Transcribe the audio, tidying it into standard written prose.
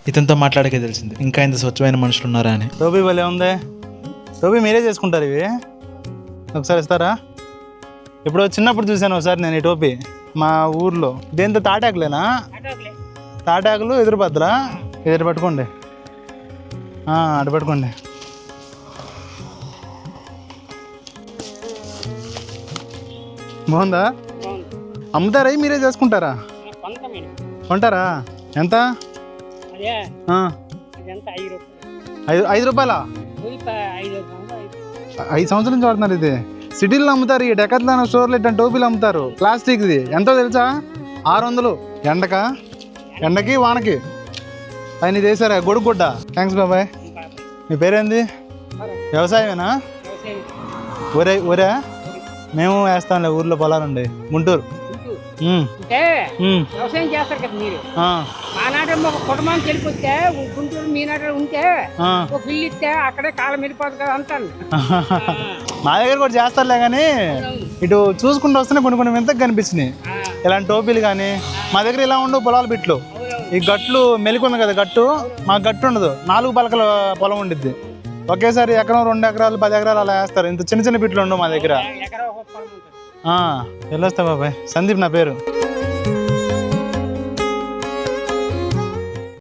ఇతనితో మాట్లాడకే తెలిసింది ఇంకా ఇంత స్వచ్ఛమైన మనుషులు ఉన్నారా అని. టోపీ భలే ఉంది. టోపీ మీరే చేసుకుంటారు ఇవి? ఒకసారి ఇస్తారా? ఇప్పుడు చిన్నప్పుడు చూశాను ఒకసారి నేను ఈ టోపీ మా ఊర్లో. దేంతో తాటాకులేనా? తాటాకులు ఎదురు బద్దలా? ఎదురు పట్టుకోండి, అటు పట్టుకోండి. బాగుందా? అమ్ముతారా మీరే చేసుకుంటారా? కొంటారా? ఎంత? 5 రూపాయలా? 5 సంవత్సరాల నుంచి వాడుతున్నారు ఇది. సిటీల్లో అమ్ముతారు, ఈ డెకాథ్లాన్ స్టోర్లో ఇట్లా టోపీలు అమ్ముతారు ప్లాస్టిక్ది. ఎంతో తెలుసా? 600. ఎండకి వానకి ఆయన ఇది వేసారా గొడుగుడ్డ. థ్యాంక్స్ బాబాయ్. మీ పేరేంది? వ్యవసాయమేనా? ఒరే మేము వేస్తాంలే, ఊర్లో పొలాలుండే గుంటూరు. వ్యవసాయం చేస్తారు కదా మీరు. ఆనాడేమో ఒక కుటుంబానికి వెళ్ళిపోతే గుంటూరు మీ నాట ఉంటే ఒక ఇల్లు ఇస్తే అక్కడే కాలం వెళ్ళిపోదు కదా అంటాను. మా దగ్గర కూడా చేస్తారులే కానీ ఇటు చూసుకుంటూ వస్తేనే కొన్ని వింతకు కనిపించినాయి ఇలాంటి టోపీలు. కానీ మా దగ్గర ఇలా ఉండవు పొలాల బిట్లు. ఈ గట్లు మెలికొంది కదా గట్టు, మా గట్టు ఉండదు. 4 పలకల పొలం ఉండిద్ది. ఒకేసారి ఎకరం 2 ఎకరాలు 10 ఎకరాలు అలా వేస్తారు. ఇంత చిన్న బిట్లు ఉండవు మా దగ్గర. వెళ్ళొస్తా బాబాయ్. సందీప్ నా పేరు.